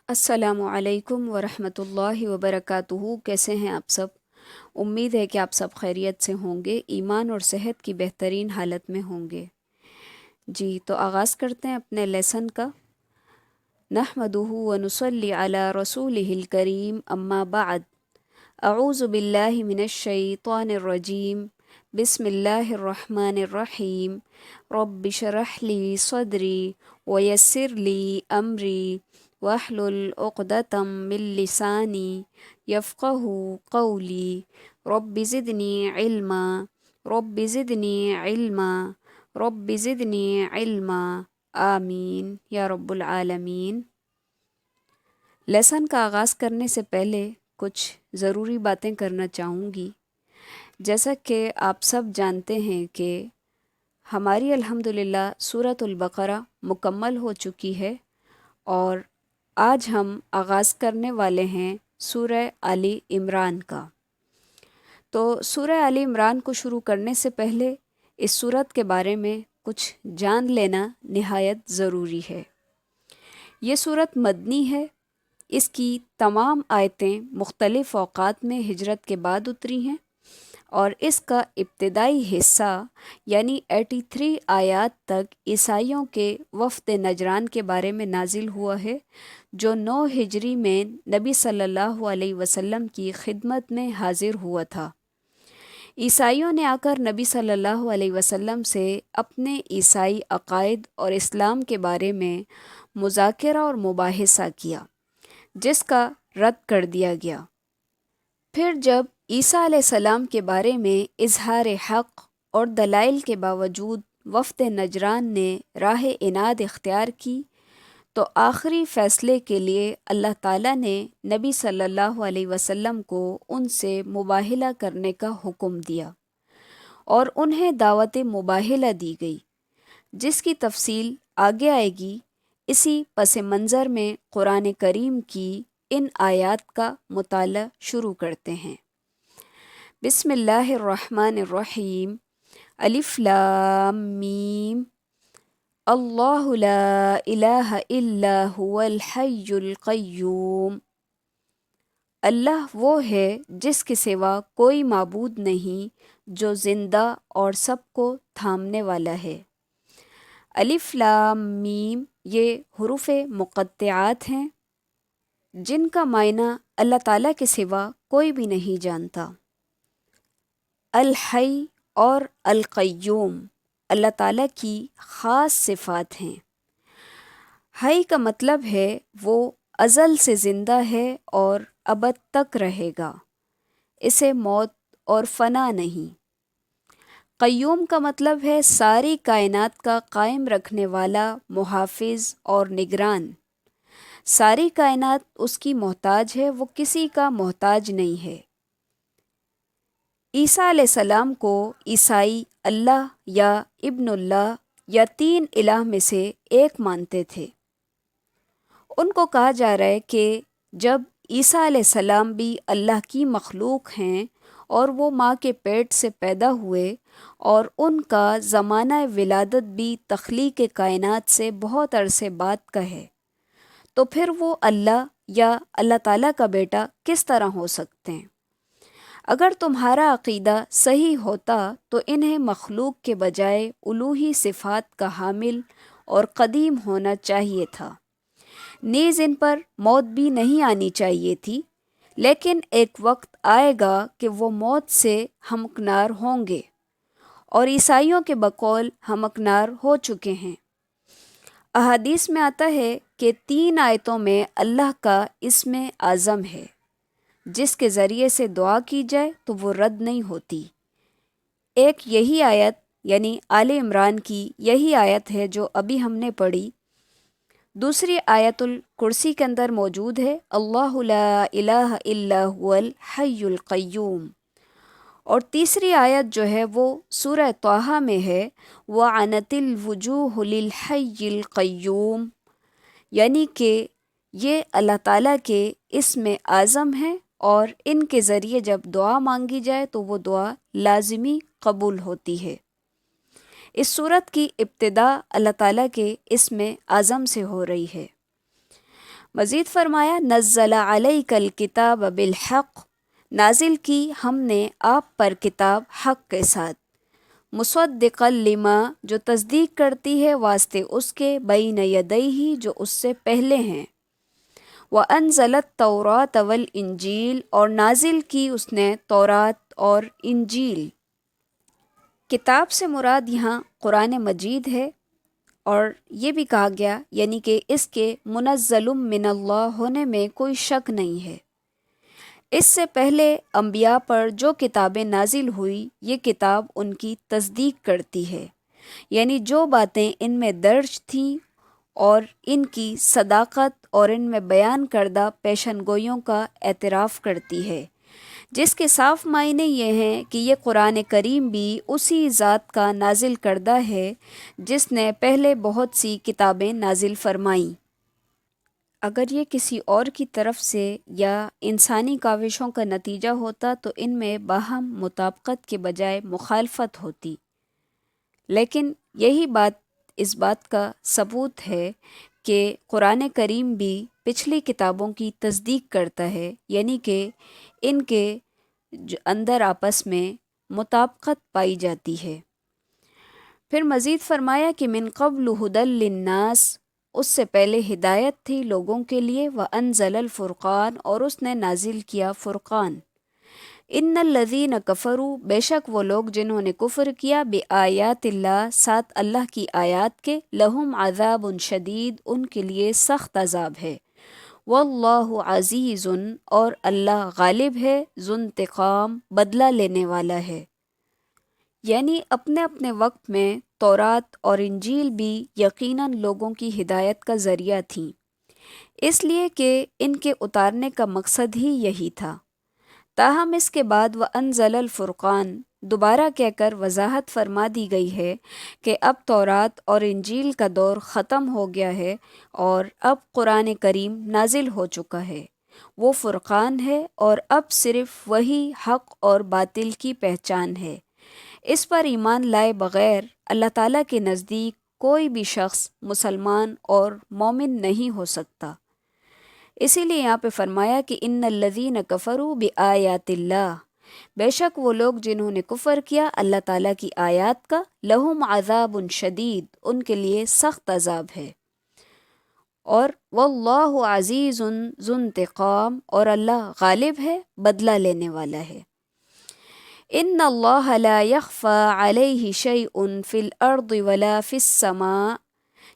السلام علیکم ورحمۃ اللہ وبرکاتہ۔ کیسے ہیں آپ سب؟ امید ہے کہ آپ سب خیریت سے ہوں گے، ایمان اور صحت کی بہترین حالت میں ہوں گے۔ جی تو آغاز کرتے ہیں اپنے لیسن کا۔ نحمدہ ونصلی علی رسولہ الکریم، اما بعد، اعوذ باللہ من الشیطان الرجیم، بسم اللہ الرحمن الرحیم، رب اشرح لی صدری ویسر لی امری واحلل عقدۃ من لسانی یفقہوا قولی، رب زدنی علما، رب زدنی علما، رب زدنی علما، آمین یا رب العالمین۔ لیسن کا آغاز کرنے سے پہلے کچھ ضروری باتیں کرنا چاہوں گی۔ جیسا کہ آپ سب جانتے ہیں کہ ہماری الحمدللہ سورۃ البقرہ مکمل ہو چکی ہے، اور آج ہم آغاز کرنے والے ہیں سورہ آل عمران کا۔ تو سورہ آل عمران کو شروع کرنے سے پہلے اس سورت کے بارے میں کچھ جان لینا نہایت ضروری ہے۔ یہ سورت مدنی ہے، اس کی تمام آیتیں مختلف اوقات میں ہجرت کے بعد اتری ہیں، اور اس کا ابتدائی حصہ یعنی 83 آیات تک عیسائیوں کے وفد نجران کے بارے میں نازل ہوا ہے، جو 9 ہجری میں نبی صلی اللہ علیہ وسلم کی خدمت میں حاضر ہوا تھا۔ عیسائیوں نے آ کر نبی صلی اللہ علیہ وسلم سے اپنے عیسائی عقائد اور اسلام کے بارے میں مذاکرہ اور مباحثہ کیا، جس کا رد کر دیا گیا۔ پھر جب عیسیٰ علیہ السلام کے بارے میں اظہار حق اور دلائل کے باوجود وفد نجران نے راہ عناد اختیار کی، تو آخری فیصلے کے لیے اللہ تعالیٰ نے نبی صلی اللہ علیہ وسلم کو ان سے مباہلہ کرنے کا حکم دیا، اور انہیں دعوت مباہلہ دی گئی، جس کی تفصیل آگے آئے گی۔ اسی پس منظر میں قرآن کریم کی ان آیات کا مطالعہ شروع کرتے ہیں۔ بسم اللہ الرحمن الرحیم، الف لام میم، اللہ لا الہ الا هو الحی القیوم۔ اللہ وہ ہے جس کے سوا کوئی معبود نہیں، جو زندہ اور سب کو تھامنے والا ہے۔ الف لام میم یہ حروف مقطعات ہیں، جن کا معنی اللہ تعالیٰ کے سوا کوئی بھی نہیں جانتا۔ الحی اور القیوم اللہ تعالیٰ کی خاص صفات ہیں۔ حی کا مطلب ہے وہ ازل سے زندہ ہے اور ابد تک رہے گا، اسے موت اور فنا نہیں۔ قیوم کا مطلب ہے ساری کائنات کا قائم رکھنے والا، محافظ اور نگران۔ ساری کائنات اس کی محتاج ہے، وہ کسی کا محتاج نہیں ہے۔ عیسیٰ علیہ السلام کو عیسائی اللہ یا ابن اللہ یا 3 الہ میں سے ایک مانتے تھے۔ ان کو کہا جا رہا ہے کہ جب عیسیٰ علیہ السلام بھی اللہ کی مخلوق ہیں اور وہ ماں کے پیٹ سے پیدا ہوئے، اور ان کا زمانہ ولادت بھی تخلیق کائنات سے بہت عرصے بعد کا ہے، تو پھر وہ اللہ یا اللہ تعالیٰ کا بیٹا کس طرح ہو سکتے ہیں؟ اگر تمہارا عقیدہ صحیح ہوتا تو انہیں مخلوق کے بجائے الوہی صفات کا حامل اور قدیم ہونا چاہیے تھا، نیز ان پر موت بھی نہیں آنی چاہیے تھی، لیکن ایک وقت آئے گا کہ وہ موت سے ہمکنار ہوں گے، اور عیسائیوں کے بقول ہمکنار ہو چکے ہیں۔ احادیث میں آتا ہے کہ 3 آیتوں میں اللہ کا اسم اعظم ہے، جس کے ذریعے سے دعا کی جائے تو وہ رد نہیں ہوتی۔ ایک یہی آیت یعنی آل عمران کی یہی آیت ہے جو ابھی ہم نے پڑھی۔ دوسری آیت الکرسی کے اندر موجود ہے اللہ لا الہ الا هو الحی القیوم، اور تیسری آیت جو ہے وہ سورہ طٰہٰ میں ہے وَعَنَتِ الْوُجُوهُ لِلْحَيِّ الْقَيُّومِ، یعنی کہ یہ اللہ تعالیٰ کے اسم اعظم ہے، اور ان کے ذریعے جب دعا مانگی جائے تو وہ دعا لازمی قبول ہوتی ہے۔ اس سورت کی ابتدا اللہ تعالیٰ کے اسم اعظم سے ہو رہی ہے۔ مزید فرمایا نزل علیک الکتاب بالحق، نازل کی ہم نے آپ پر کتاب حق کے ساتھ، مصدقا لما جو تصدیق کرتی ہے واسطے اس کے، بین یدیہ جو اس سے پہلے ہیں، وَأَنزَلَ التَّوْرَاةَ وَالْإِنجِيلَ اور نازل کی اس نے تورات اور انجیل۔ کتاب سے مراد یہاں قرآن مجید ہے، اور یہ بھی کہا گیا یعنی کہ اس کے منزل من اللہ ہونے میں کوئی شک نہیں ہے۔ اس سے پہلے انبیاء پر جو کتابیں نازل ہوئی یہ کتاب ان کی تصدیق کرتی ہے، یعنی جو باتیں ان میں درج تھیں اور ان کی صداقت اور ان میں بیان کردہ پیشن گوئیوں کا اعتراف کرتی ہے، جس کے صاف معنی یہ ہیں کہ یہ قرآن کریم بھی اسی ذات کا نازل کردہ ہے جس نے پہلے بہت سی کتابیں نازل فرمائیں۔ اگر یہ کسی اور کی طرف سے یا انسانی کاوشوں کا نتیجہ ہوتا تو ان میں باہم مطابقت کے بجائے مخالفت ہوتی، لیکن یہی بات اس بات کا ثبوت ہے کہ قرآن کریم بھی پچھلی کتابوں کی تصدیق کرتا ہے، یعنی کہ ان کے اندر آپس میں مطابقت پائی جاتی ہے۔ پھر مزید فرمایا کہ من قبل ھدی للناس، اس سے پہلے ہدایت تھی لوگوں کے لیے، وانزل الفرقان اور اس نے نازل کیا فرقان۔ ان الذین کفروا، بے شک وہ لوگ جنہوں نے کفر کیا، بآیات اللہ، ساتھ اللہ کی آیات کے، لہم عذاب شدید، ان کے لیے سخت عذاب ہے، واللہ عزیز اور اللہ غالب ہے، ذو انتقام بدلہ لینے والا ہے۔ یعنی اپنے اپنے وقت میں تورات اور انجیل بھی یقیناً لوگوں کی ہدایت کا ذریعہ تھیں، اس لیے کہ ان کے اتارنے کا مقصد ہی یہی تھا۔ تاہم اس کے بعد وَأَنزَلَ الْفُرْقَانَ دوبارہ کہہ کر وضاحت فرما دی گئی ہے کہ اب تورات اور انجیل کا دور ختم ہو گیا ہے اور اب قرآن کریم نازل ہو چکا ہے، وہ فرقان ہے اور اب صرف وہی حق اور باطل کی پہچان ہے۔ اس پر ایمان لائے بغیر اللہ تعالیٰ کے نزدیک کوئی بھی شخص مسلمان اور مومن نہیں ہو سکتا۔ اسی لیے یہاں پہ فرمایا کہ ان الذین کفروا بآیات اللہ، بے شک وہ لوگ جنہوں نے کفر کیا اللہ تعالیٰ کی آیات کا، لہم عذاب شدید، ان کے لیے سخت عذاب ہے، اور واللہ عزیز ذو انتقام اور اللہ غالب ہے بدلہ لینے والا ہے۔ ان اللہ لا یخفی علیہ شیء فی الارض ولا فی السماء،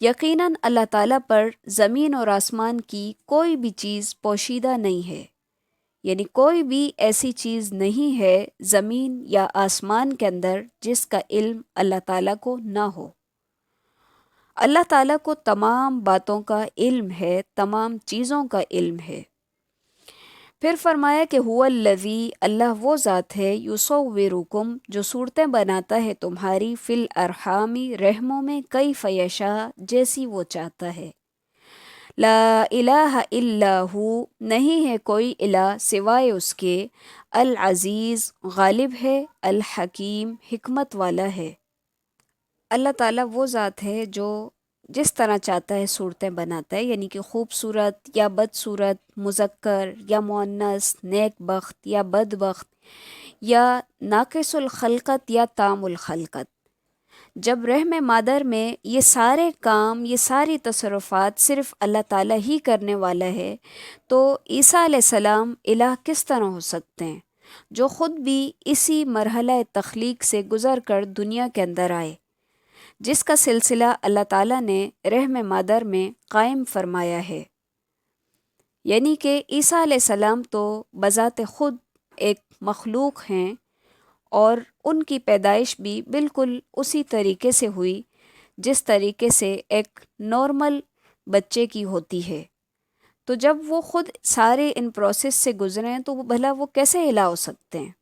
یقیناً اللہ تعالیٰ پر زمین اور آسمان کی کوئی بھی چیز پوشیدہ نہیں ہے، یعنی کوئی بھی ایسی چیز نہیں ہے زمین یا آسمان کے اندر جس کا علم اللہ تعالیٰ کو نہ ہو۔ اللہ تعالیٰ کو تمام باتوں کا علم ہے، تمام چیزوں کا علم ہے۔ پھر فرمایا کہ هو الذی، اللہ وہ ذات ہے، یصورکم جو صورتیں بناتا ہے تمہاری، فی الارحام رحموں میں، کیف یشاء جیسی وہ چاہتا ہے، لا الہ الا ہو نہیں ہے کوئی الہ سوائے اس کے، العزیز غالب ہے، الحکیم حکمت والا ہے۔ اللہ تعالیٰ وہ ذات ہے جو جس طرح چاہتا ہے صورتیں بناتا ہے، یعنی کہ خوبصورت یا بدصورت، مذکر یا مؤنث، نیک بخت یا بد بخت، یا ناقص الخلقت یا تام الخلقت۔ جب رحم مادر میں یہ سارے کام، یہ ساری تصرفات صرف اللہ تعالیٰ ہی کرنے والا ہے، تو عیسیٰ علیہ السلام الہ کس طرح ہو سکتے ہیں جو خود بھی اسی مرحلہ تخلیق سے گزر کر دنیا کے اندر آئے، جس کا سلسلہ اللہ تعالیٰ نے رحم مادر میں قائم فرمایا ہے۔ یعنی کہ عیسیٰ علیہ السلام تو بذات خود ایک مخلوق ہیں، اور ان کی پیدائش بھی بالکل اسی طریقے سے ہوئی جس طریقے سے ایک نارمل بچے کی ہوتی ہے۔ تو جب وہ خود سارے ان پروسیس سے گزرے ہیں تو وہ بھلا وہ کیسے الہ ہو سکتے ہیں؟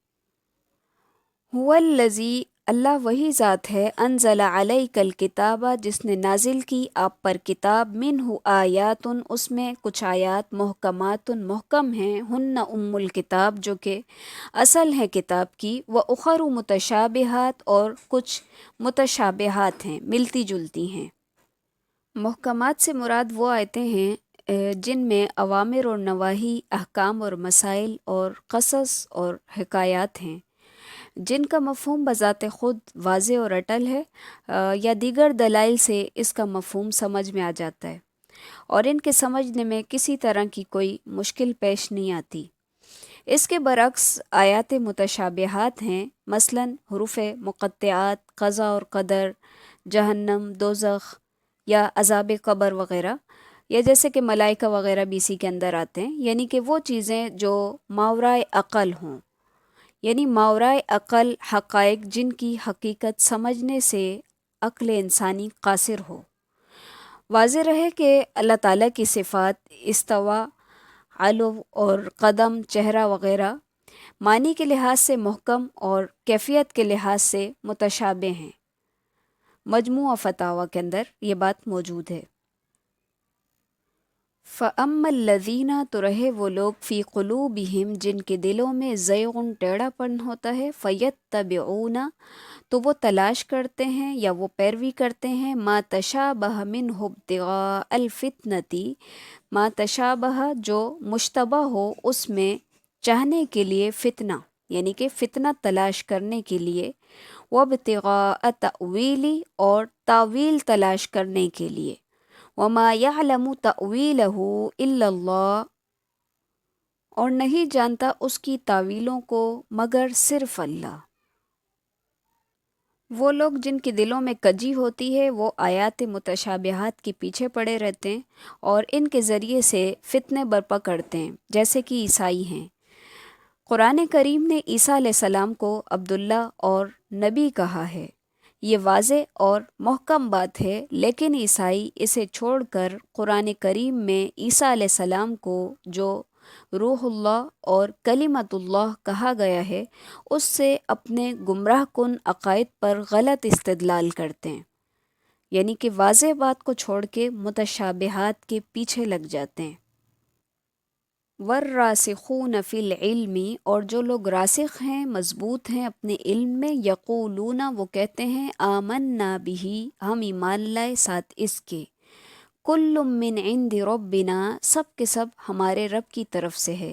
هو الذی، اللہ وہی ذات ہے، انزل علیک الکتاب جس نے نازل کی آپ پر کتاب، منہ آیات اس میں کچھ آیات، محکمات محکم ہیں، ہن ام الکتاب جو کہ اصل ہے کتاب کی، واخر متشابہات اور کچھ متشابہات ہیں، ملتی جلتی ہیں۔ محکمات سے مراد وہ آیتیں ہیں جن میں اوامر اور نواہی، احکام اور مسائل اور قصص اور حکایات ہیں، جن کا مفہوم بذات خود واضح اور اٹل ہے، یا دیگر دلائل سے اس کا مفہوم سمجھ میں آ جاتا ہے اور ان کے سمجھنے میں کسی طرح کی کوئی مشکل پیش نہیں آتی۔ اس کے برعکس آیات متشابہات ہیں، مثلاً حروف مقطعات، قضا اور قدر، جہنم، دوزخ یا عذاب قبر وغیرہ، یا جیسے کہ ملائکہ وغیرہ بھی اسی کے اندر آتے ہیں، یعنی کہ وہ چیزیں جو ماورائے عقل ہوں، یعنی ماورائے عقل حقائق جن کی حقیقت سمجھنے سے عقل انسانی قاصر ہو۔ واضح رہے کہ اللہ تعالیٰ کی صفات استوا، علو اور قدم، چہرہ وغیرہ معنی کے لحاظ سے محکم اور کیفیت کے لحاظ سے متشابہ ہیں۔ مجموعہ فتاویٰ کے اندر یہ بات موجود ہے۔ فَأَمَّا الَّذِينَ تو رہے وہ لوگ فی قلوبہم جن کے دلوں میں زیغن ٹیڑھا پن ہوتا ہے، فَيَتَّبِعُونَ تو وہ تلاش کرتے ہیں یا وہ پیروی کرتے ہیں، ما تشابہ منہ ابتغاء الفتنتی، ما تشابہ جو مشتبہ ہو اس میں چاہنے کے لیے، فتنہ یعنی کہ فتنہ تلاش کرنے کے لیے، وابتغاء تأویلی اور تاویل تلاش کرنے کے لیے، وما یعلم تأویلہ الا اللہ اور نہیں جانتا اس کی تاویلوں کو مگر صرف اللہ۔ وہ لوگ جن کے دلوں میں کجی ہوتی ہے وہ آیات متشابہات کے پیچھے پڑے رہتے ہیں اور ان کے ذریعے سے فتنے برپا کرتے ہیں، جیسے کہ عیسائی ہیں۔ قرآن کریم نے عیسیٰ علیہ السلام کو عبداللہ اور نبی کہا ہے، یہ واضح اور محکم بات ہے، لیکن عیسائی اسے چھوڑ کر قرآن کریم میں عیسیٰ علیہ السلام کو جو روح اللہ اور کلمت اللہ کہا گیا ہے اس سے اپنے گمراہ کن عقائد پر غلط استدلال کرتے ہیں، یعنی کہ واضح بات کو چھوڑ کے متشابہات کے پیچھے لگ جاتے ہیں۔ والراسخون فی العلم اور جو لوگ راسخ ہیں، مضبوط ہیں اپنے علم میں، یقولون وہ کہتے ہیں، آمنا بہ ہم ایمان لائے ساتھ اس کے، کل من عند ربنا سب کے سب ہمارے رب کی طرف سے ہے،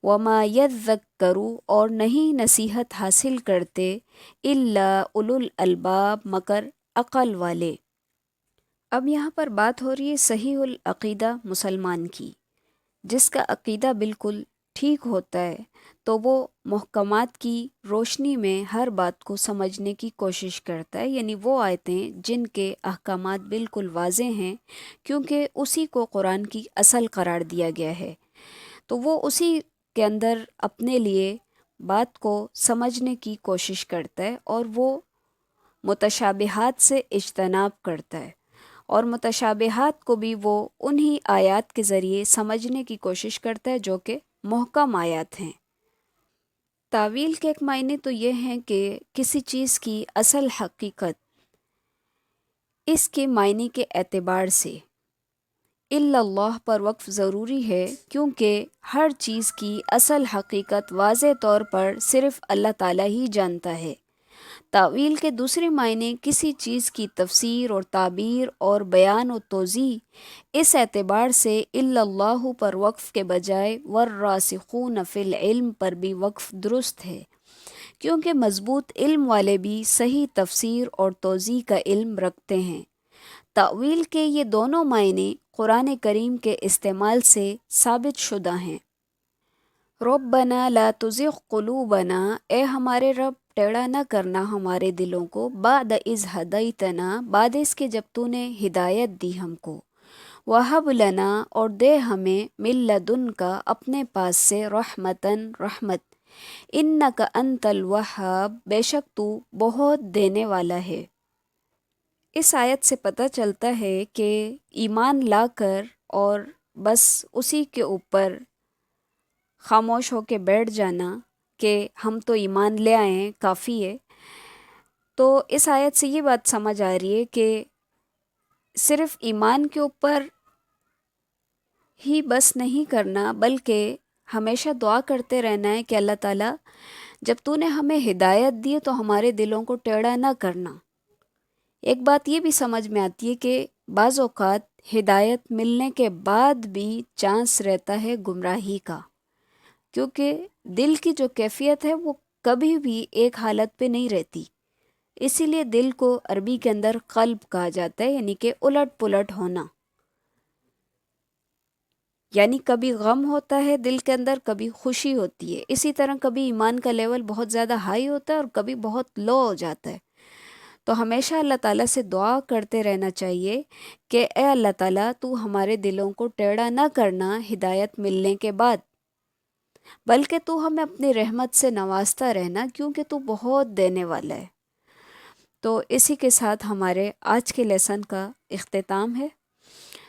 وما یذکر اور نہیں نصیحت حاصل کرتے، الا اولو الالباب مگر عقل والے۔ اب یہاں پر بات ہو رہی ہے صحیح العقیدہ مسلمان کی، جس کا عقیدہ بالکل ٹھیک ہوتا ہے تو وہ محکمات کی روشنی میں ہر بات کو سمجھنے کی کوشش کرتا ہے، یعنی وہ آیتیں جن کے احکامات بالکل واضح ہیں کیونکہ اسی کو قرآن کی اصل قرار دیا گیا ہے، تو وہ اسی کے اندر اپنے لیے بات کو سمجھنے کی کوشش کرتا ہے اور وہ متشابہات سے اجتناب کرتا ہے، اور متشابہات کو بھی وہ انہی آیات کے ذریعے سمجھنے کی کوشش کرتا ہے جو کہ محکم آیات ہیں۔ تاویل کے ایک معنی تو یہ ہیں کہ کسی چیز کی اصل حقیقت اس کے معنی کے اعتبار سے الا اللہ پر وقف ضروری ہے، کیونکہ ہر چیز کی اصل حقیقت واضح طور پر صرف اللہ تعالیٰ ہی جانتا ہے۔ تاویل کے دوسرے معنی کسی چیز کی تفسیر اور تعبیر اور بیان و توضیح، اس اعتبار سے الا اللہ پر وقف کے بجائے والراسخون فی العلم پر بھی وقف درست ہے، کیونکہ مضبوط علم والے بھی صحیح تفسیر اور توضیح کا علم رکھتے ہیں۔ تاویل کے یہ دونوں معنی قرآن کریم کے استعمال سے ثابت شدہ ہیں۔ ربنا لا تزغ قلوبنا اے ہمارے رب ٹیڑھا نہ کرنا ہمارے دلوں کو، بعد اذ ہدیتنا بعد اس کے جب تو نے ہدایت دی ہم کو، وہب لنا اور دے ہمیں من لدنک اپنے پاس سے رحمتن رحمت، انک انت الوہاب بے شک تو بہت دینے والا ہے۔ اس آیت سے پتہ چلتا ہے کہ ایمان لا کر اور بس اسی کے اوپر خاموش ہو کے بیٹھ جانا کہ ہم تو ایمان لے آئے ہیں کافی ہے، تو اس آیت سے یہ بات سمجھ آ رہی ہے کہ صرف ایمان کے اوپر ہی بس نہیں کرنا، بلکہ ہمیشہ دعا کرتے رہنا ہے کہ اللہ تعالیٰ جب تو نے ہمیں ہدایت دی تو ہمارے دلوں کو ٹیڑھا نہ کرنا۔ ایک بات یہ بھی سمجھ میں آتی ہے کہ بعض اوقات ہدایت ملنے کے بعد بھی چانس رہتا ہے گمراہی کا، کیونکہ دل کی جو کیفیت ہے وہ کبھی بھی ایک حالت پہ نہیں رہتی. اسی لیے دل کو عربی کے اندر قلب کہا جاتا ہے، یعنی کہ الٹ پلٹ ہونا. یعنی کبھی غم ہوتا ہے دل کے اندر، کبھی خوشی ہوتی ہے. اسی طرح کبھی ایمان کا لیول بہت زیادہ ہائی ہوتا ہے اور کبھی بہت لو ہو جاتا ہے. تو ہمیشہ اللہ تعالیٰ سے دعا کرتے رہنا چاہیے کہ اے اللہ تعالیٰ تو ہمارے دلوں کو ٹیڑھا نہ کرنا ہدایت ملنے کے بعد، بلکہ تو ہمیں اپنی رحمت سے نوازتا رہنا، کیونکہ تو بہت دینے والا ہے. تو اسی کے ساتھ ہمارے آج کے لیسن کا اختتام ہے.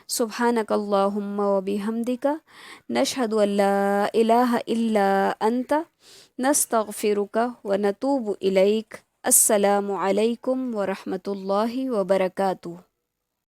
سبحانک اللہم و بحمدک، نشہد ان لا الہ الا انت، نستغفرک و نتوب الیک. السلام علیکم ورحمۃ اللہ وبرکاتہ.